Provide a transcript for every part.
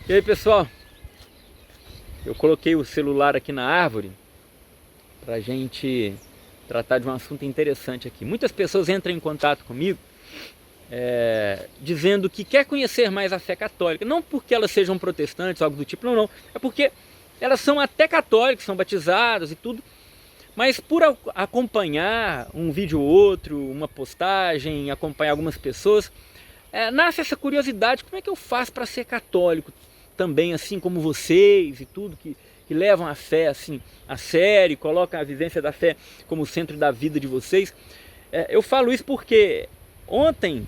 E aí, pessoal, eu coloquei o celular aqui na árvore para a gente tratar de um assunto interessante aqui. Muitas pessoas entram em contato comigo dizendo que quer conhecer mais a fé católica, não porque elas sejam protestantes ou algo do tipo, não, é porque elas são até católicas, são batizadas e tudo, mas por acompanhar um vídeo ou outro, uma postagem, acompanhar algumas pessoas, nasce essa curiosidade: como é que eu faço para ser católico também, assim como vocês e tudo, que levam a fé assim a sério, colocam a vivência da fé como centro da vida de vocês. Eu falo isso porque ontem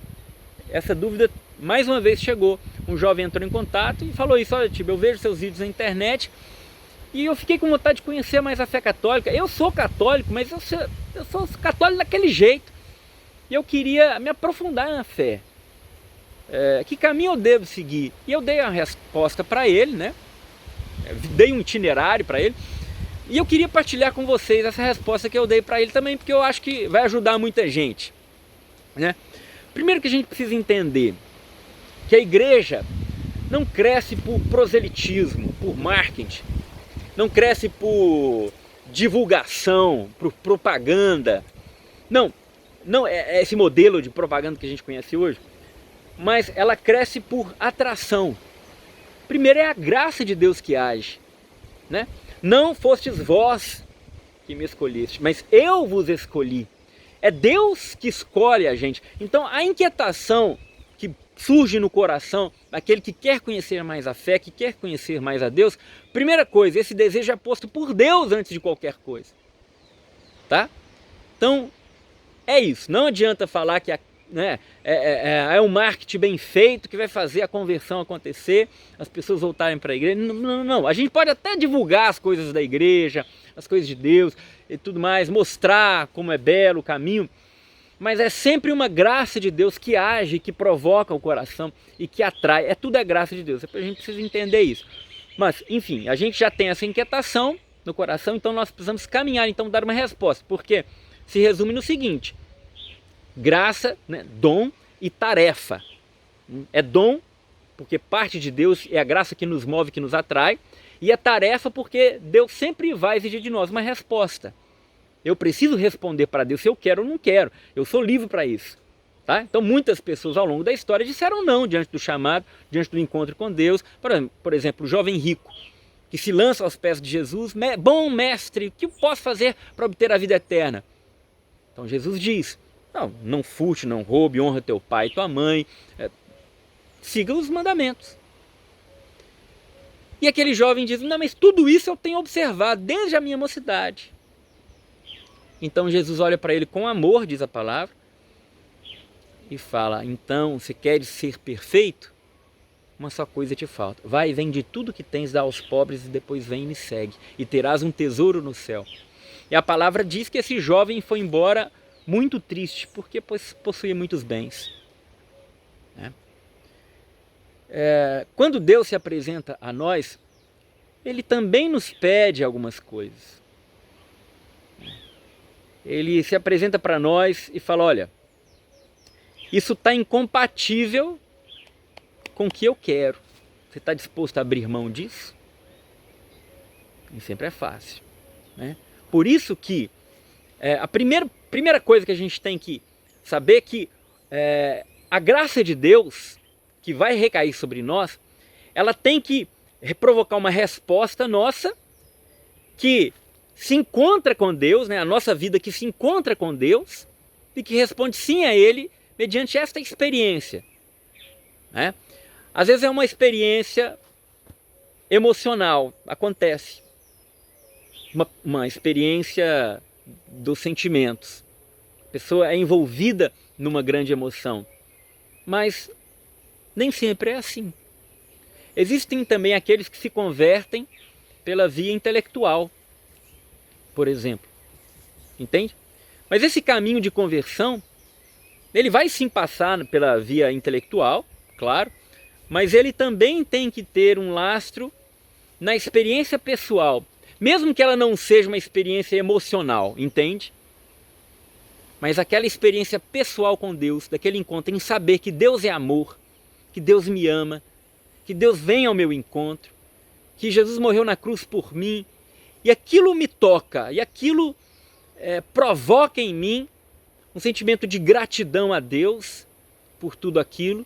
essa dúvida mais uma vez chegou. Um jovem entrou em contato e falou isso: olha, Tibo, eu vejo seus vídeos na internet e eu fiquei com vontade de conhecer mais a fé católica. Eu sou católico, mas eu sou católico daquele jeito, e eu queria me aprofundar na fé. Que caminho eu devo seguir? E eu dei a resposta para ele, né? Dei um itinerário para ele, e eu queria partilhar com vocês essa resposta que eu dei para ele também, porque eu acho que vai ajudar muita gente, né? Primeiro que a gente precisa entender que a igreja não cresce por proselitismo, por marketing, não cresce por divulgação, por propaganda. Não é esse modelo de propaganda que a gente conhece hoje, mas ela cresce por atração. Primeiro é a graça de Deus que age, né? Não fostes vós que me escolheste, mas eu vos escolhi. É Deus que escolhe a gente. Então a inquietação que surge no coração daquele que quer conhecer mais a fé, que quer conhecer mais a Deus, primeira coisa, esse desejo é posto por Deus antes de qualquer coisa, tá? Então é isso. Não adianta falar que é um marketing bem feito que vai fazer a conversão acontecer, as pessoas voltarem para a igreja. Não. A gente pode até divulgar as coisas da igreja, as coisas de Deus e tudo mais, mostrar como é belo o caminho, mas é sempre uma graça de Deus que age, que provoca o coração e que atrai. Tudo é graça de Deus. A gente precisa entender isso. Mas, enfim, a gente já tem essa inquietação no coração, então nós precisamos caminhar, então dar uma resposta, porque se resume no seguinte: graça, né, dom e tarefa. É dom porque parte de Deus, é a graça que nos move, que nos atrai, e é tarefa porque Deus sempre vai exigir de nós uma resposta. Eu preciso responder para Deus se eu quero ou não quero. Eu sou livre para isso, tá? Então muitas pessoas ao longo da história disseram não diante do chamado, diante do encontro com Deus. Por exemplo, o jovem rico que se lança aos pés de Jesus: bom mestre, o que eu posso fazer para obter a vida eterna? Então Jesus diz: não furte, não roube, honra teu pai e tua mãe, siga os mandamentos. E aquele jovem diz: não, mas tudo isso eu tenho observado desde a minha mocidade. Então Jesus olha para ele com amor, diz a palavra, e fala: então, se queres ser perfeito, uma só coisa te falta. Vai e vende tudo que tens, dá aos pobres, e depois vem e me segue, e terás um tesouro no céu. E a palavra diz que esse jovem foi embora muito triste, porque possuía muitos bens, né? Quando Deus se apresenta a nós, Ele também nos pede algumas coisas. Ele se apresenta para nós e fala: olha, isso está incompatível com o que eu quero. Você está disposto a abrir mão disso? Nem sempre é fácil, né? Por isso que a primeira coisa que a gente tem que saber é que a graça de Deus que vai recair sobre nós, ela tem que provocar uma resposta nossa que se encontra com Deus, né? A nossa vida que se encontra com Deus e que responde sim a Ele mediante esta experiência, né? Às vezes é uma experiência emocional, acontece, uma experiência dos sentimentos. A pessoa é envolvida numa grande emoção, mas nem sempre é assim. Existem também aqueles que se convertem pela via intelectual, por exemplo, entende? Mas esse caminho de conversão, ele vai sim passar pela via intelectual, claro, mas ele também tem que ter um lastro na experiência pessoal, mesmo que ela não seja uma experiência emocional, entende? Mas aquela experiência pessoal com Deus, daquele encontro em saber que Deus é amor, que Deus me ama, que Deus vem ao meu encontro, que Jesus morreu na cruz por mim, e aquilo me toca, e aquilo provoca em mim um sentimento de gratidão a Deus por tudo aquilo,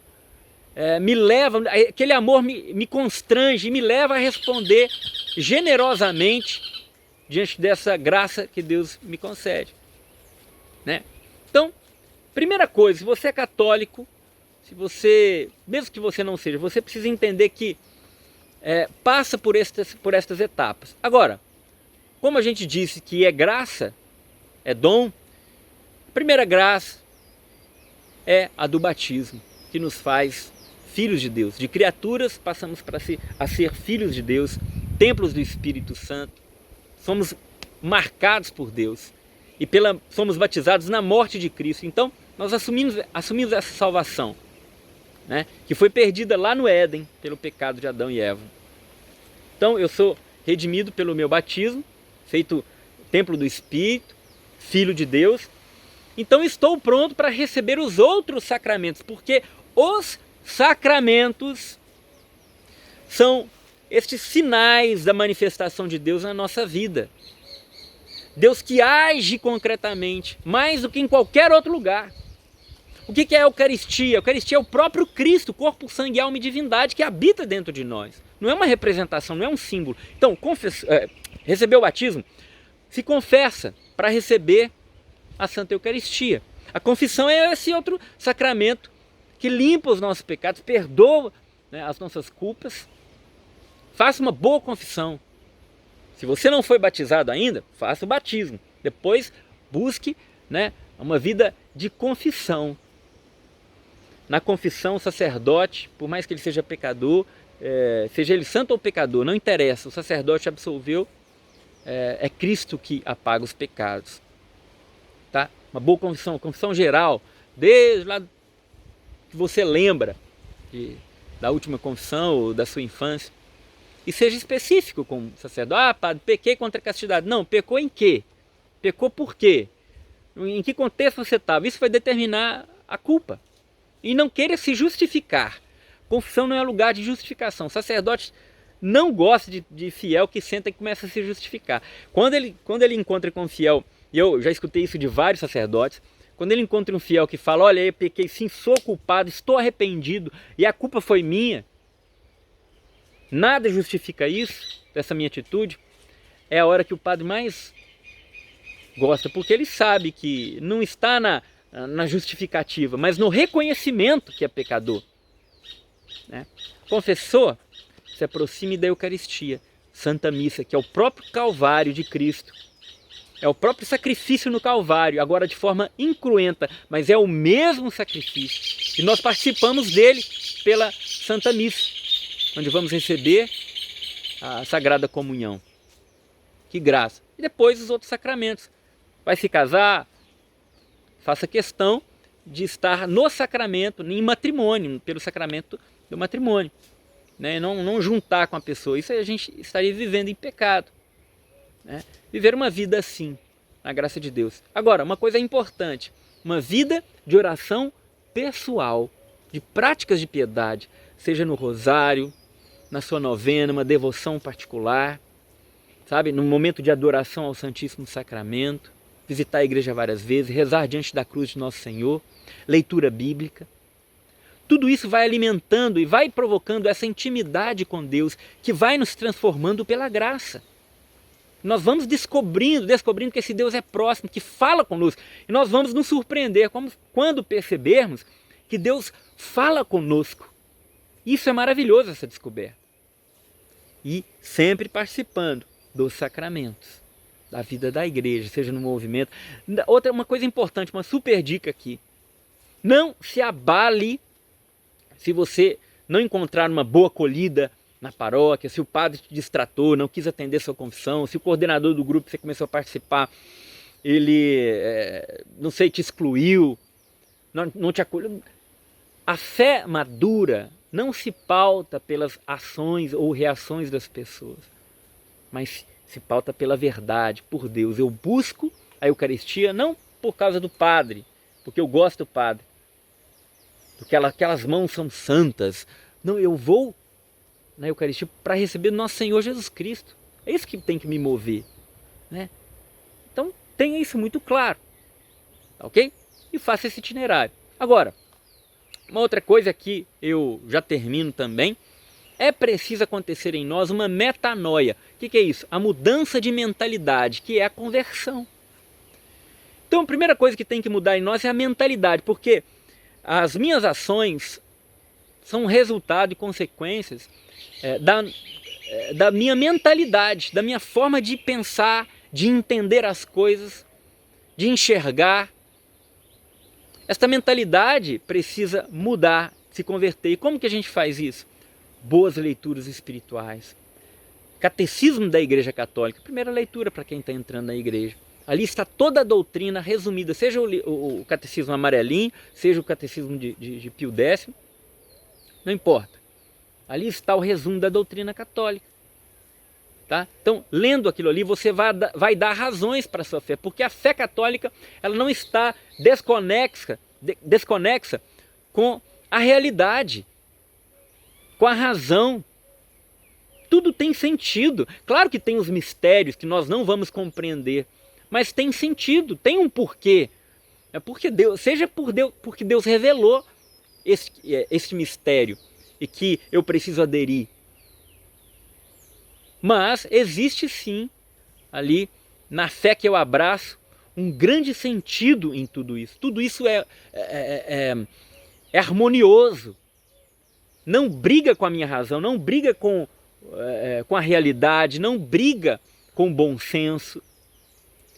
me leva, aquele amor me constrange, me leva a responder generosamente diante dessa graça que Deus me concede, né? Então, primeira coisa, se você é católico, mesmo que você não seja, você precisa entender que passa por estas etapas. Agora, como a gente disse que é graça, é dom, a primeira graça é a do batismo, que nos faz filhos de Deus. De criaturas passamos a ser filhos de Deus, templos do Espírito Santo. Somos marcados por Deus e somos batizados na morte de Cristo. Então, nós assumimos essa salvação, né, que foi perdida lá no Éden pelo pecado de Adão e Eva. Então, eu sou redimido pelo meu batismo, feito templo do Espírito, filho de Deus. Então, estou pronto para receber os outros sacramentos, porque os sacramentos são estes sinais da manifestação de Deus na nossa vida. Deus que age concretamente, mais do que em qualquer outro lugar. O que é a Eucaristia? A Eucaristia é o próprio Cristo, corpo, sangue, alma e divindade que habita dentro de nós. Não é uma representação, não é um símbolo. Então, receber o batismo, se confessa para receber a Santa Eucaristia. A confissão é esse outro sacramento que limpa os nossos pecados, perdoa, né, as nossas culpas. Faça uma boa confissão. Se você não foi batizado ainda, faça o batismo. Depois busque, né, uma vida de confissão. Na confissão, o sacerdote, por mais que ele seja pecador, seja ele santo ou pecador, não interessa, o sacerdote absolveu, é Cristo que apaga os pecados. Tá? Uma boa confissão geral, desde lá que você lembra da última confissão ou da sua infância. E seja específico com o sacerdote. Ah, padre, pequei contra a castidade. Não, pecou em quê? Pecou por quê? Em que contexto você estava? Isso vai determinar a culpa. E não queira se justificar. Confissão não é lugar de justificação. O sacerdote não gosta de fiel que senta e começa a se justificar. Quando ele encontra com um fiel, e eu já escutei isso de vários sacerdotes, quando ele encontra um fiel que fala, olha, eu pequei sim, sou culpado, estou arrependido e a culpa foi minha, nada justifica isso, essa minha atitude, é a hora que o padre mais gosta, porque ele sabe que não está na justificativa, mas no reconhecimento que é pecador, né? Confessor, se aproxime da Eucaristia, Santa Missa, que é o próprio Calvário de Cristo. É o próprio sacrifício no Calvário, agora de forma incruenta, mas é o mesmo sacrifício. E nós participamos dele pela Santa Missa, onde vamos receber a Sagrada Comunhão. Que graça! E depois os outros sacramentos. Vai se casar? Faça questão de estar no sacramento, em matrimônio, pelo sacramento do matrimônio. Né? Não juntar com a pessoa. Isso aí a gente estaria vivendo em pecado. Né? Viver uma vida assim, na graça de Deus. Agora, uma coisa importante, uma vida de oração pessoal, de práticas de piedade, seja no rosário, na sua novena, uma devoção particular, sabe, no momento de adoração ao Santíssimo Sacramento, visitar a igreja várias vezes, rezar diante da cruz de Nosso Senhor, leitura bíblica. Tudo isso vai alimentando e vai provocando essa intimidade com Deus, que vai nos transformando pela graça. Nós vamos descobrindo que esse Deus é próximo, que fala conosco. E nós vamos nos surpreender quando percebermos que Deus fala conosco. Isso é maravilhoso, essa descoberta. E sempre participando dos sacramentos, da vida da igreja, seja no movimento. Uma coisa importante, uma super dica aqui. Não se abale se você não encontrar uma boa acolhida na paróquia, se o padre te distratou, não quis atender sua confissão, se o coordenador do grupo que você começou a participar, ele, não sei, te excluiu, não te acolheu. A fé madura não se pauta pelas ações ou reações das pessoas, mas se pauta pela verdade, por Deus. Eu busco a Eucaristia não por causa do padre, porque eu gosto do padre, porque aquelas mãos são santas. Não, eu vou na Eucaristia para receber nosso Senhor Jesus Cristo. É isso que tem que me mover, né? Então tenha isso muito claro, tá ok? E faça esse itinerário. Agora, uma outra coisa que eu já termino também, é preciso acontecer em nós uma metanoia. O que é isso? A mudança de mentalidade, que é a conversão. Então a primeira coisa que tem que mudar em nós é a mentalidade, porque as minhas ações são resultado e consequências da minha mentalidade, da minha forma de pensar, de entender as coisas, de enxergar. Esta mentalidade precisa mudar, se converter. E como que a gente faz isso? Boas leituras espirituais. Catecismo da Igreja Católica, primeira leitura para quem está entrando na igreja. Ali está toda a doutrina resumida, seja o catecismo amarelinho, seja o catecismo de Pio X, não importa. Ali está o resumo da doutrina católica. Tá? Então, lendo aquilo ali, você vai dar razões para a sua fé, porque a fé católica ela não está desconexa com a realidade, com a razão. Tudo tem sentido. Claro que tem os mistérios que nós não vamos compreender, mas tem sentido, tem um porquê. É porque Deus, porque Deus revelou esse mistério e que eu preciso aderir. Mas existe sim, ali, na fé que eu abraço, um grande sentido em tudo isso. Tudo isso é harmonioso. Não briga com a minha razão, não briga com a realidade, não briga com o bom senso.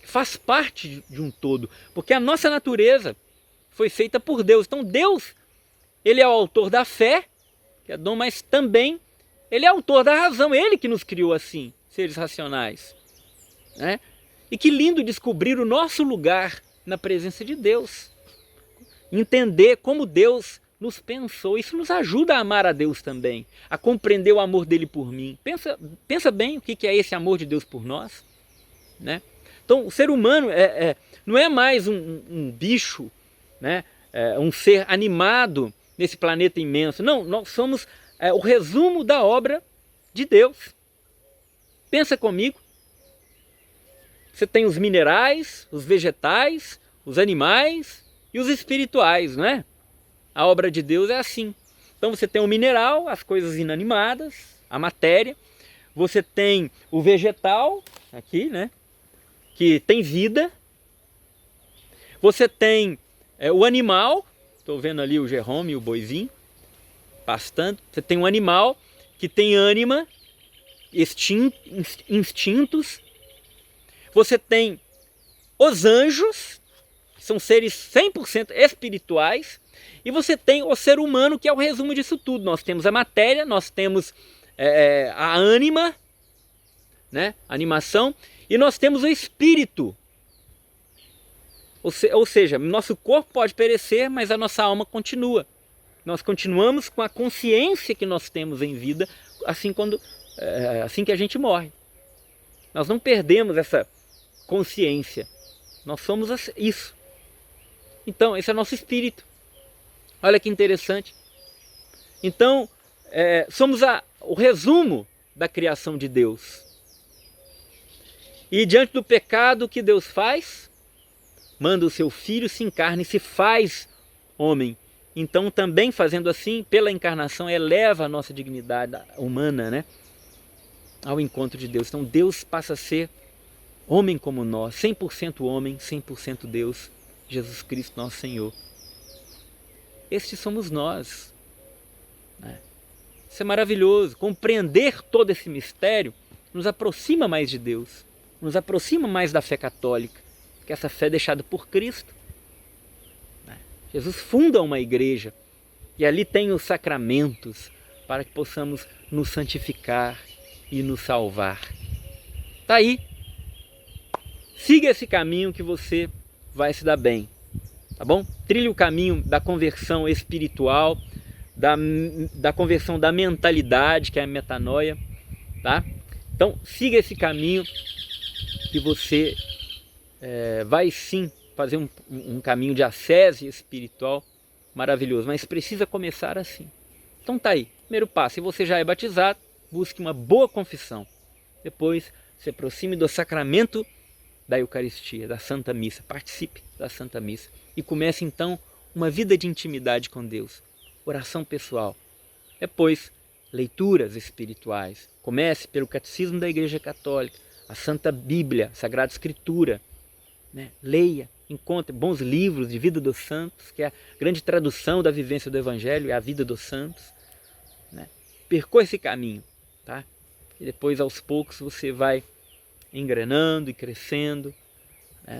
Faz parte de um todo, porque a nossa natureza foi feita por Deus. Então Deus, Ele é o autor da fé, que é dom, mas também Ele é autor da razão, Ele que nos criou assim, seres racionais. Né? E que lindo descobrir o nosso lugar na presença de Deus. Entender como Deus nos pensou. Isso nos ajuda a amar a Deus também, a compreender o amor dele por mim. Pensa bem o que é esse amor de Deus por nós. Né? Então o ser humano não é mais um bicho, né? Um ser animado nesse planeta imenso. Não, nós somos o resumo da obra de Deus. Pensa comigo. Você tem os minerais, os vegetais, os animais e os espirituais, não é? A obra de Deus é assim. Então você tem o mineral, as coisas inanimadas, a matéria. Você tem o vegetal, aqui, né? Que tem vida. Você tem o animal, estou vendo ali o Jerome e o boizinho, pastando. Você tem um animal que tem ânima, instintos. Você tem os anjos, que são seres 100% espirituais. E você tem o ser humano, que é o resumo disso tudo. Nós temos a matéria, nós temos a ânima, né? A animação, e nós temos o espírito. Ou seja, nosso corpo pode perecer, mas a nossa alma continua. Nós continuamos com a consciência que nós temos em vida, assim que a gente morre. Nós não perdemos essa consciência. Nós somos isso. Então, esse é nosso espírito. Olha que interessante. Então, somos o resumo da criação de Deus. E diante do pecado, o que Deus faz? Manda o seu Filho, se encarna e se faz homem. Então, também fazendo assim, pela encarnação, eleva a nossa dignidade humana, né? Ao encontro de Deus. Então, Deus passa a ser homem como nós, 100% homem, 100% Deus, Jesus Cristo, nosso Senhor. Estes somos nós. Né? Isso é maravilhoso. Compreender todo esse mistério nos aproxima mais de Deus, nos aproxima mais da fé católica, que essa fé é deixada por Cristo. Né? Jesus funda uma igreja e ali tem os sacramentos para que possamos nos santificar e nos salvar. Está aí. Siga esse caminho que você vai se dar bem. Tá bom? Trilhe o caminho da conversão espiritual, da conversão da mentalidade, que é a metanoia. Tá? Então, siga esse caminho que você vai sim fazer um caminho de ascese espiritual maravilhoso, mas precisa começar assim. Então tá aí, primeiro passo. Se você já é batizado, busque uma boa confissão. Depois se aproxime do sacramento da Eucaristia, da Santa Missa, participe da Santa Missa e comece então uma vida de intimidade com Deus, oração pessoal. Depois, leituras espirituais. Comece pelo Catecismo da Igreja Católica, a Santa Bíblia, a Sagrada Escritura. Leia, encontre bons livros de vida dos santos, que é a grande tradução da vivência do Evangelho, é a vida dos santos. Percorra esse caminho, tá? E depois, aos poucos, você vai engrenando e crescendo.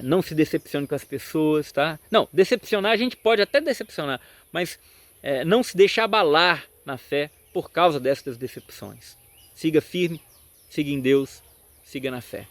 Não se decepcione com as pessoas, tá? Não, decepcionar a gente pode até decepcionar, mas não se deixe abalar na fé por causa dessas decepções. Siga firme, siga em Deus, siga na fé.